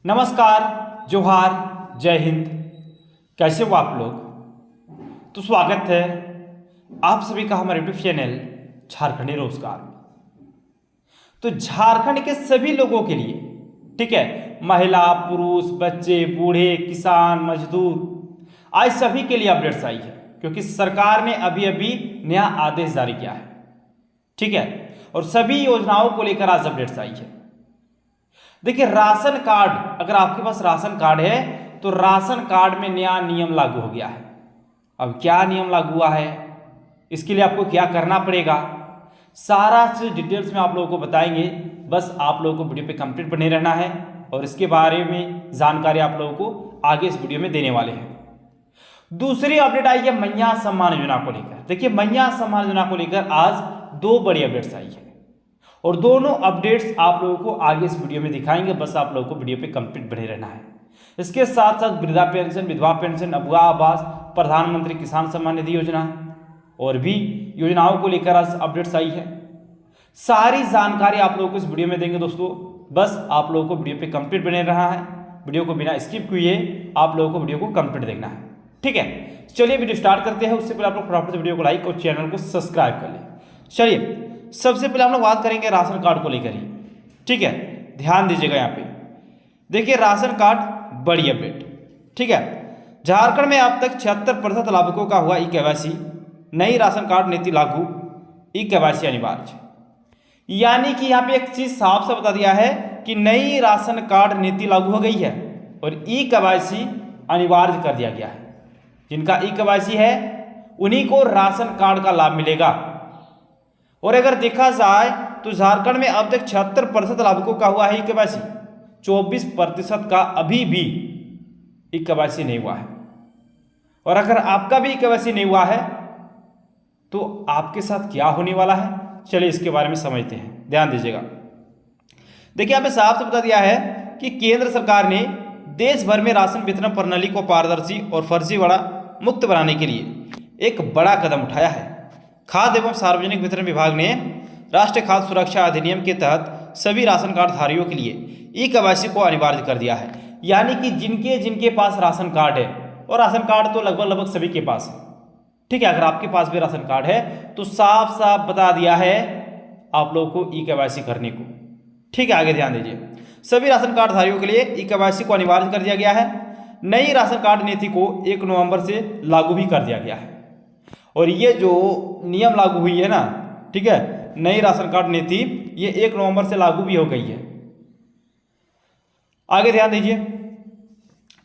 नमस्कार, जोहार, जय हिंद। कैसे हो आप लोग? तो स्वागत है आप सभी का हमारे यूट्यूब चैनल झारखंडी रोजगार में। तो झारखंड के सभी लोगों के लिए, ठीक है, महिला, पुरुष, बच्चे, बूढ़े, किसान, मजदूर, आज सभी के लिए अपडेट्स आई है, क्योंकि सरकार ने अभी अभी नया आदेश जारी किया है, ठीक है। और सभी योजनाओं को लेकर आज अपडेट्स आई है। देखिए, राशन कार्ड, अगर आपके पास राशन कार्ड है तो राशन कार्ड में नया नियम लागू हो गया है। अब क्या नियम लागू हुआ है, इसके लिए आपको क्या करना पड़ेगा, सारा चीज डिटेल्स में आप लोगों को बताएंगे। बस आप लोगों को वीडियो पे कंप्लीट बने रहना है और इसके बारे में जानकारी आप लोगों को आगे इस वीडियो में देने वाले हैं। दूसरी अपडेट आई है मैया सम्मान योजना को लेकर। देखिए, मैया सम्मान योजना को लेकर आज दो बड़ी अपडेट्स आई है और दोनों अपडेट्स आप लोगों को आगे इस वीडियो में दिखाएंगे। बस आप लोगों को वीडियो पे कंप्लीट बने रहना है। इसके साथ साथ वृद्धा पेंशन, विधवा पेंशन, अबुआ आवास, प्रधानमंत्री किसान सम्मान निधि योजना और भी योजनाओं को लेकर आज अपडेट्स आई है। सारी जानकारी आप लोगों को इस वीडियो में देंगे दोस्तों। बस आप लोगों को वीडियो पे कंप्लीट बने रहना है। वीडियो को बिना स्किप किए आप लोगों को वीडियो को कंप्लीट देखना है, ठीक है। चलिए वीडियो स्टार्ट करते हैं। उससे पहले आप लोग फटाफट से वीडियो को लाइक और चैनल को सब्सक्राइब कर लें। चलिए, सबसे पहले हम लोग बात करेंगे राशन कार्ड को लेकर ही, ठीक है। ध्यान दीजिएगा यहाँ पे। देखिए, राशन कार्ड बड़ी अपडेट, ठीक है। झारखंड में अब तक 76% लाभुकों का हुआ ई-केवाईसी। नई राशन कार्ड नीति लागू, ई-केवाईसी अनिवार्य। यानी कि यहाँ पे एक चीज साफ साफ बता दिया है कि नई राशन कार्ड नीति लागू हो गई है और ई-केवाईसी अनिवार्य कर दिया गया है। जिनका ई-केवाईसी है उन्हीं को राशन कार्ड का लाभ मिलेगा। और अगर देखा जाए तो झारखंड में अब तक 76% लाभुकों का हुआ है ई-केवाईसी। 24% का अभी भी ई-केवाईसी नहीं हुआ है। और अगर आपका भी ई-केवाईसी नहीं हुआ है तो आपके साथ क्या होने वाला है, चलिए इसके बारे में समझते हैं। ध्यान दीजिएगा। देखिए, यहाँ पे साफ साफ बता दिया है कि केंद्र सरकार ने देश भर में राशन वितरण प्रणाली को पारदर्शी और फर्जीवाड़ा मुक्त बनाने के लिए एक बड़ा कदम उठाया है। खाद्य एवं सार्वजनिक वितरण विभाग ने राष्ट्रीय खाद्य सुरक्षा अधिनियम के तहत सभी राशन कार्ड धारियों के लिए ई-केवाईसी को अनिवार्य कर दिया है। यानी कि जिनके जिनके पास राशन कार्ड है, और राशन कार्ड तो लगभग सभी के पास है, ठीक है। अगर आपके पास भी राशन कार्ड है तो साफ साफ बता दिया है आप लोगों को ई-केवाईसी करने को, ठीक है। आगे ध्यान दीजिए। सभी राशन कार्ड धारियों के लिए ई-केवाईसी को अनिवार्य कर दिया गया है। नई राशन कार्ड नीति को 1 नवंबर से लागू भी कर दिया गया है। और ये जो नियम लागू हुई है ना, ठीक है, नई राशन कार्ड नीति, ये 1 नवंबर से लागू भी हो गई है। आगे ध्यान दीजिए।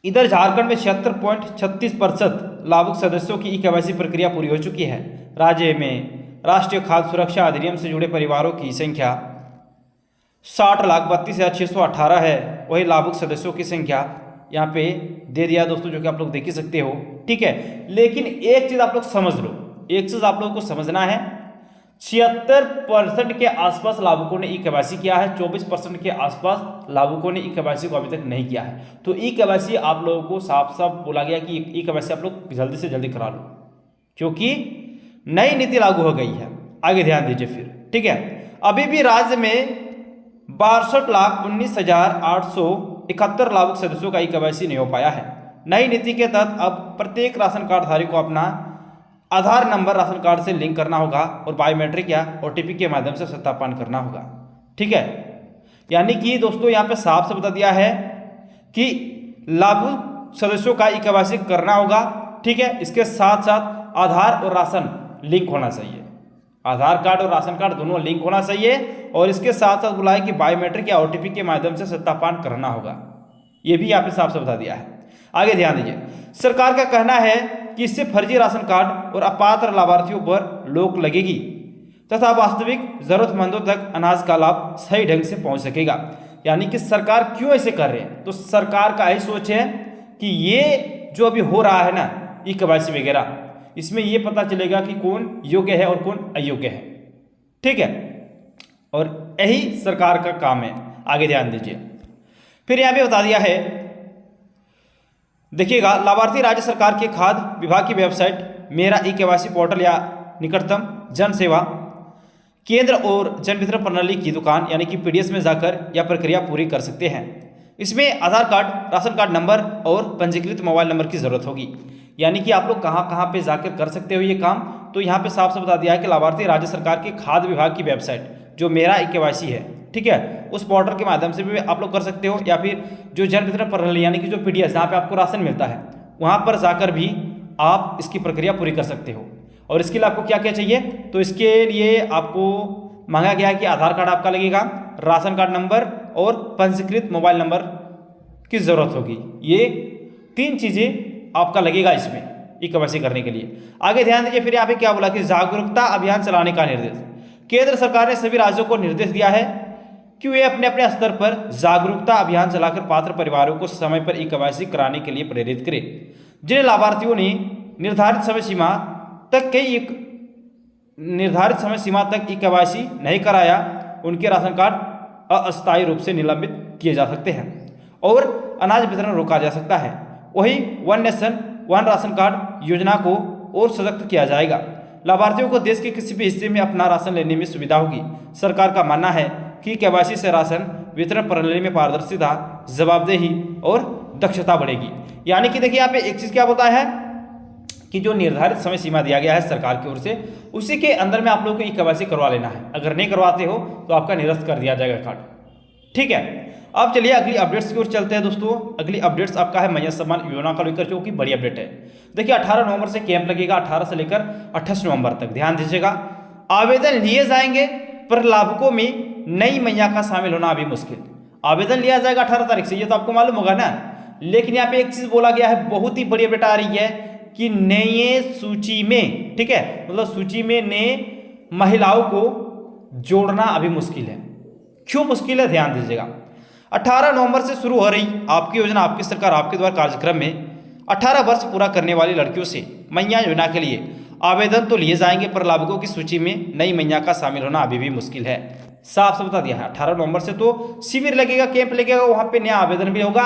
इधर झारखंड में 76.36% लाभुक सदस्यों की ई-केवाईसी प्रक्रिया पूरी हो चुकी है। राज्य में राष्ट्रीय खाद्य सुरक्षा अधिनियम से जुड़े परिवारों की संख्या 60,32,618 है। वही लाभुक सदस्यों की संख्या यहाँ पे दे दिया दोस्तों, जो कि आप लोग देख ही सकते हो, ठीक है। लेकिन एक चीज आप लोग समझ लो, एक चीज आप लोगों को समझना है, 76% के आसपास लाभुकों ने ई-केवाईसी किया है। 24% के आसपास लाभुकों ने ई-केवाईसी को अभी तक नहीं किया है। तो ई-केवाईसी आप लोगों को साफ साफ बोला गया कि ई-केवाईसी आप लोग जल्दी से जल्दी करा लो, क्योंकि नई नीति लागू हो गई है। आगे ध्यान दीजिए फिर, ठीक है। अभी भी राज्य में 62,19,871 लाभुक सदस्यों का ई-केवाईसी नहीं हो पाया है। नई नीति के तहत अब प्रत्येक राशन कार्ड धारी को अपना आधार नंबर राशन कार्ड से लिंक करना होगा और बायोमेट्रिक या ओटीपी के माध्यम से सत्यापन करना होगा, ठीक है। यानी कि दोस्तों यहाँ पे साफ से बता दिया है कि लाभुक सदस्यों का ई-केवाईसी करना होगा, ठीक है। इसके साथ साथ आधार और राशन लिंक होना चाहिए। आधार कार्ड और राशन कार्ड दोनों लिंक होना चाहिए। और इसके साथ साथ बोला है कि बायोमेट्रिक या ओटीपी के माध्यम से सत्यापन करना होगा। ये भी यहाँ पे साफ साफ बता दिया है। आगे ध्यान दीजिए। सरकार का कहना है कि इससे फर्जी राशन कार्ड और अपात्र लाभार्थियों पर रोक लगेगी तथा वास्तविक जरूरतमंदों तक अनाज का लाभ सही ढंग से पहुंच सकेगा। यानी कि सरकार क्यों ऐसे कर रहे हैं, तो सरकार का यही सोच है कि ये जो अभी हो रहा है ना ई-केवाईसी वगैरह, इसमें ये पता चलेगा कि कौन योग्य है और कौन अयोग्य है, ठीक है। और यही सरकार का काम है। आगे ध्यान दीजिए। फिर यहाँ पे बता दिया है, देखिएगा, लाभार्थी राज्य सरकार के खाद्य विभाग की वेबसाइट, मेरा ई-केवाईसी पोर्टल या निकटतम जन सेवा केंद्र और जन वितरण प्रणाली की दुकान यानी कि पीडीएस में जाकर यह प्रक्रिया पूरी कर सकते हैं। इसमें आधार कार्ड, राशन कार्ड नंबर और पंजीकृत मोबाइल नंबर की ज़रूरत होगी। यानी कि आप लोग कहाँ कहाँ पे जाकर कर सकते हो ये काम, तो यहाँ पे साफ से बता दिया है कि लाभार्थी राज्य सरकार के खाद्य विभाग की वेबसाइट जो मेरा KYC है, ठीक है, उस पोर्टल के माध्यम से भी आप लोग कर सकते हो, या फिर जो जन वितरण प्रणाली यानी कि जो PDS जहाँ पे आपको राशन मिलता है वहाँ पर जाकर भी आप इसकी प्रक्रिया पूरी कर सकते हो। और इसके लिए आपको क्या क्या चाहिए, तो इसके लिए आपको मांगा गया है कि आधार कार्ड आपका लगेगा, राशन कार्ड नंबर और पंजीकृत मोबाइल नंबर की ज़रूरत होगी। ये 3 चीज़ें आपका लगेगा इसमें KYC करने के लिए। आगे ध्यान दीजिए, फिर यहाँ पे क्या बोला कि जागरूकता अभियान चलाने का निर्देश। केंद्र सरकार ने सभी राज्यों को निर्देश दिया है कि वे अपने अपने स्तर पर जागरूकता अभियान चलाकर पात्र परिवारों को समय पर KYC कराने के लिए प्रेरित करें। जिन लाभार्थियों ने निर्धारित समय सीमा तक KYC नहीं कराया, उनके राशन कार्ड अस्थायी रूप से निलंबित किए जा सकते हैं और अनाज वितरण रोका जा सकता है। वही one nation one ration card योजना को और सशक्त किया जाएगा। लाभार्थियों को देश के किसी भी हिस्से में अपना राशन लेने में सुविधा होगी। सरकार का मानना है कि KYC से राशन वितरण प्रणाली में पारदर्शिता, जवाबदेही और दक्षता बढ़ेगी। यानी कि देखिए यहाँ पे एक चीज़ क्या होता है कि जो निर्धारित समय सीमा दिया गया है सरकार की ओर से, उसी के अंदर में आप लोगों को KYC करवा लेना है। अगर नहीं करवाते हो तो आपका निरस्त कर दिया जाएगा कार्ड, ठीक है। अब चलिए अगली अपडेट्स की ओर चलते हैं दोस्तों। अगली अपडेट्स आपका है मैया सम्मान योजना को लेकर, जो कि बड़ी अपडेट है। देखिए 18 नवंबर से कैंप लगेगा, 18 से लेकर 28 नवंबर तक। ध्यान दीजिएगा, आवेदन लिए जाएंगे पर लाभुकों में नई मैया का शामिल होना अभी मुश्किल। आवेदन लिया जाएगा 18 तारीख से, ये तो आपको मालूम होगा ना। लेकिन यहाँ पे एक चीज बोला गया है, बहुत ही बड़ी अपडेट आ रही है कि नए सूची में, ठीक है, मतलब सूची में नए महिलाओं को जोड़ना अभी मुश्किल है। क्यों मुश्किल है, ध्यान दीजिएगा। 18 नवंबर से शुरू हो रही आपकी योजना आपकी सरकार आपके द्वारा कार्यक्रम में 18 वर्ष पूरा करने वाली लड़कियों से मैया योजना के लिए आवेदन तो लिए जाएंगे, पर लाभुकों की सूची में नई मैया का शामिल होना अभी भी मुश्किल है। साफ से बता दिया है, 18 नवंबर से तो शिविर लगेगा, कैंप लगेगा, वहां पे नया आवेदन भी होगा,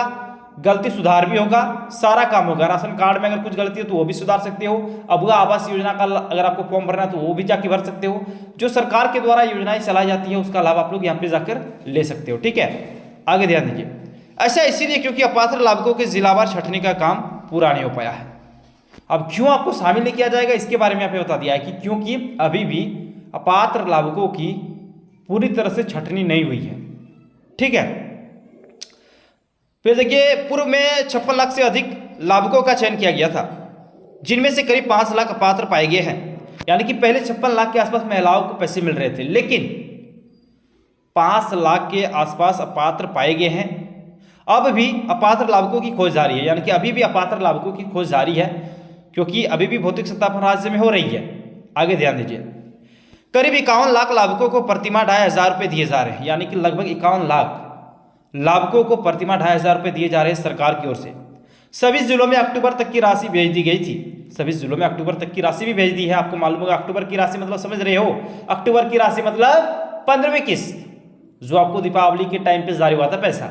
गलती सुधार भी होगा, सारा काम होगा। राशन कार्ड में अगर कुछ गलती है तो वो भी सुधार सकते हो। अबुआ आवास योजना का अगर आपको फॉर्म भरना है तो वो भी जाके भर सकते हो। जो सरकार के द्वारा योजनाएं चलाई जाती है उसका लाभ आप लोग यहाँ पे जाकर ले सकते हो, ठीक है। आगे ध्यान दीजिए, ऐसा इसीलिए क्योंकि अपात्र लाभुकों के जिलावार छंटनी का काम पूरा नहीं हो पाया है। अब क्यों आपको शामिल नहीं किया जाएगा, इसके बारे में यहाँ पे बता दिया है कि क्योंकि अभी भी अपात्र लाभुकों की पूरी तरह से छंटनी नहीं हुई है, ठीक है। फिर देखिए, पूर्व में 56 लाख से अधिक लाभुकों का चयन किया गया था, जिनमें से करीब 5 लाख अपात्र पाए गए हैं। यानी कि पहले 56 लाख के आसपास महिलाओं को पैसे मिल रहे थे, लेकिन 5 लाख के आसपास अपात्र पाए गए हैं। अब भी अपात्र लाभुकों की खोज जारी है, यानी कि अभी भी अपात्र लाभुकों की खोज जारी है, क्योंकि अभी भी भौतिक सत्यापन राज्य में हो रही है। आगे ध्यान दीजिए, करीब 51 लाख लाभुकों को प्रतिमाह 2,500 रुपये दिए जा रहे हैं। यानी कि लगभग 51 लाख लाभुकों को प्रतिमाह 2,500 रुपये दिए जा रहे हैं सरकार की ओर से। सभी जिलों में अक्टूबर तक की राशि भेज दी गई थी। सभी जिलों में अक्टूबर तक की राशि भी भेज दी है। आपको मालूम होगा अक्टूबर की राशि मतलब समझ रहे हो, अक्टूबर की राशि मतलब 15वीं किस्त जो आपको दीपावली के टाइम पे जारी हुआ था पैसा,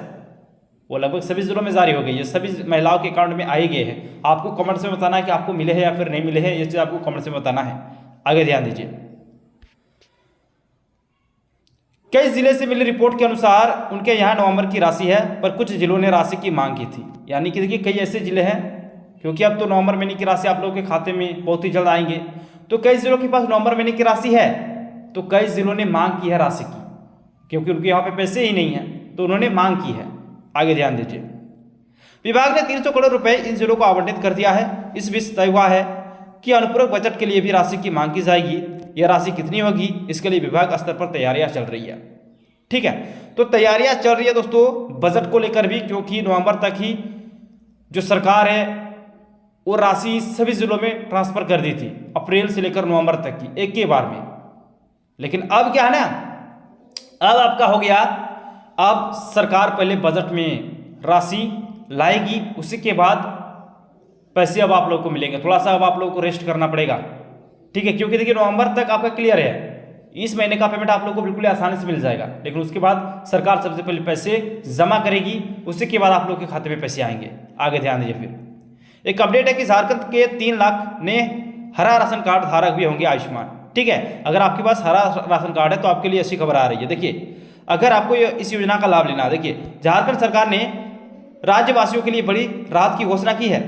वो लगभग सभी जिलों में जारी हो गई है, सभी महिलाओं के अकाउंट में आए गए हैं। आपको कमेंट्स में बताना है कि आपको मिले हैं या फिर नहीं मिले हैं, ये चीज़ आपको कमेंट्स में बताना है। आगे ध्यान दीजिए, कई जिले से मिली रिपोर्ट के अनुसार उनके यहाँ नवंबर की राशि है, पर कुछ जिलों ने राशि की मांग की थी। यानी कि देखिए, कई ऐसे जिले हैं, क्योंकि अब तो नवंबर महीने की राशि आप लोगों के खाते में बहुत ही जल्द आएंगे, तो कई जिलों के पास नवंबर महीने की राशि है, तो कई जिलों ने मांग की है राशि की, क्योंकि उनके यहाँ पे पैसे ही नहीं है, तो उन्होंने मांग की है। आगे ध्यान दीजिए, विभाग ने 300 करोड़ रुपए इन जिलों को आवंटित कर दिया है। इस बीच तय हुआ है कि अनुपूरक बजट के लिए भी राशि की मांग की जाएगी। यह राशि कितनी होगी, इसके लिए विभाग स्तर पर तैयारियां चल रही है, ठीक है। तो तैयारियां चल रही है दोस्तों बजट को लेकर भी, क्योंकि नवंबर तक ही जो सरकार है वो राशि सभी जिलों में ट्रांसफर कर दी थी, अप्रैल से लेकर नवंबर तक की एक के बार में। लेकिन अब क्या है ना, अब आपका हो गया, अब सरकार पहले बजट में राशि लाएगी, उसी के बाद पैसे अब आप लोगों को मिलेंगे। थोड़ा सा अब आप लोगों को रेस्ट करना पड़ेगा, ठीक है, क्योंकि देखिए नवंबर तक आपका क्लियर है, इस महीने का पेमेंट आप लोगों को बिल्कुल आसानी से मिल जाएगा। लेकिन उसके बाद सरकार सबसे पहले पैसे जमा करेगी, उसी के बाद आप लोगों के खाते में पैसे आएंगे। आगे ध्यान दीजिए, फिर एक अपडेट है कि झारखंड के 3 लाख ने हरा राशन कार्ड धारक भी होंगे आयुष्मान, ठीक है। अगर आपके पास हरा राशन कार्ड है तो आपके लिए अच्छी खबर आ रही है। देखिए, अगर आपको इस योजना का लाभ लेना है, देखिए झारखंड सरकार ने राज्यवासियों के लिए बड़ी राहत की घोषणा की है।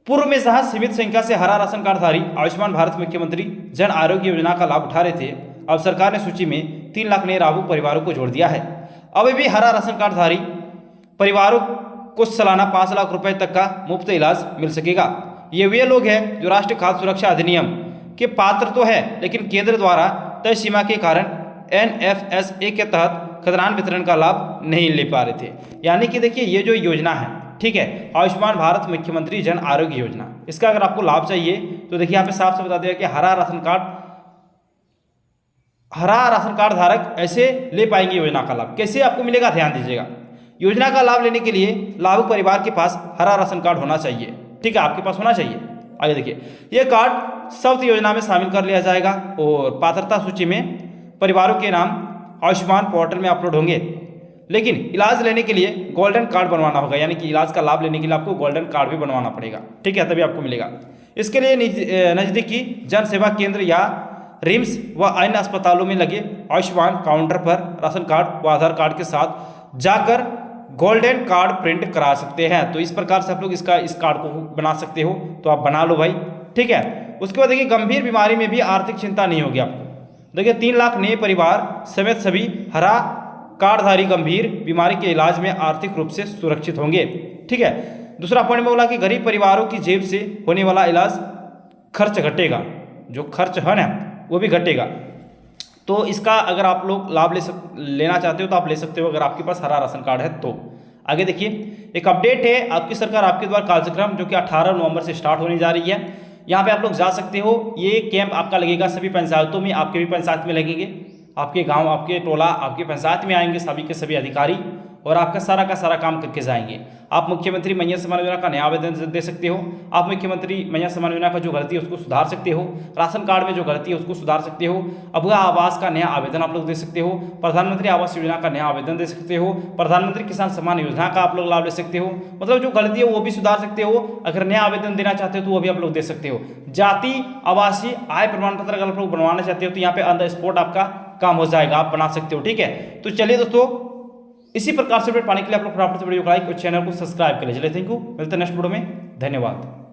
पूर्व में जहां सीमित संख्या से हरा राशन कार्डधारी आयुष्मान भारत मुख्यमंत्री जन आरोग्य योजना का लाभ उठा रहे थे, अब सरकार ने सूची में 3 लाख नए लाभुक परिवारों को जोड़ दिया है। अभी भी हरा राशन कार्डधारी परिवारों को सालाना 5 लाख रुपए तक का मुफ्त इलाज मिल सकेगा। ये वे लोग हैं जो राष्ट्रीय खाद्य सुरक्षा अधिनियम के पात्र तो है, लेकिन केंद्र द्वारा तय सीमा के कारण NFSA के तहत खाद्यान्न वितरण का लाभ नहीं ले पा रहे थे। यानी कि देखिए ये जो योजना है, ठीक है, आयुष्मान भारत मुख्यमंत्री जन आरोग्य योजना, इसका अगर आपको लाभ चाहिए तो देखिए यहाँ पे साफ साफ बता दिया कि हरा राशन कार्ड धारक ऐसे ले पाएंगे योजना का लाभ। कैसे आपको मिलेगा, ध्यान दीजिएगा। योजना का लाभ लेने के लिए लाभुक परिवार के पास हरा राशन कार्ड होना चाहिए, ठीक है, आपके पास होना चाहिए। आगे देखिए, यह कार्ड शब्द योजना में शामिल कर लिया जाएगा और पात्रता सूची में परिवारों के नाम आयुष्मान पोर्टल में अपलोड होंगे। लेकिन इलाज लेने के लिए गोल्डन कार्ड बनवाना होगा, यानी कि इलाज का लाभ लेने के लिए आपको गोल्डन कार्ड भी बनवाना पड़ेगा, ठीक है, तभी आपको मिलेगा। इसके लिए नज़दीकी जन सेवा केंद्र या रिम्स व अन्य अस्पतालों में लगे आयुष्मान काउंटर पर राशन कार्ड व आधार कार्ड के साथ जाकर गोल्डन कार्ड प्रिंट करा सकते हैं। तो इस प्रकार से आप लोग इस कार्ड को बना सकते हो, तो आप बना लो भाई, ठीक है। उसके बाद देखिए, गंभीर बीमारी में भी आर्थिक चिंता नहीं होगी आपको। देखिए 3 लाख नए परिवार समेत सभी हरा कार्डधारी गंभीर बीमारी के इलाज में आर्थिक रूप से सुरक्षित होंगे, ठीक है। दूसरा पॉइंट में बोला कि गरीब परिवारों की जेब से होने वाला इलाज खर्च घटेगा, जो खर्च है ना वो भी घटेगा। तो इसका अगर आप लोग लाभ लेना चाहते हो तो आप ले सकते हो, अगर आपके पास हरा राशन कार्ड है तो। आगे देखिए, एक अपडेट है, आपकी सरकार आपके द्वारा कार्यक्रम जो कि 18 नवंबर से स्टार्ट होने जा रही है। यहाँ पे आप लोग जा सकते हो। ये कैंप आपका लगेगा सभी पंचायतों में, आपके भी पंचायत में लगेंगे, आपके गांव, आपके टोला, आपके पंचायत में आएंगे सभी के सभी अधिकारी और आपका सारा का सारा काम करके जाएंगे। आप मुख्यमंत्री महिला सम्मान योजना का नया आवेदन दे सकते हो। आप मुख्यमंत्री महिला सम्मान योजना का जो गलती है उसको सुधार सकते हो। राशन कार्ड में जो गलती है उसको सुधार सकते हो। अभुआ आवास का नया आवेदन आप लोग दे सकते हो। प्रधानमंत्री आवास योजना का नया आवेदन दे सकते हो। प्रधानमंत्री किसान सम्मान योजना का आप लोग लाभ ले सकते हो। मतलब जो गलती है वो भी सुधार सकते हो। अगर नया आवेदन देना चाहते हो तो वो भी आप लोग दे सकते हो। जाति, आवासीय, आय प्रमाण पत्र अगर आप लोग बनवाना चाहते हो तो यहाँ पे ऑन द स्पॉट आपका काम हो जाएगा, आप बना सकते हो, ठीक है। तो चलिए दोस्तों, इसी प्रकार से अपडेट पाने के लिए आप लोग फटाफट से वीडियो को लाइक और चैनल को सब्सक्राइब कर लीजिए। थैंक यू, मिलते हैं नेक्स्ट वीडियो में, धन्यवाद।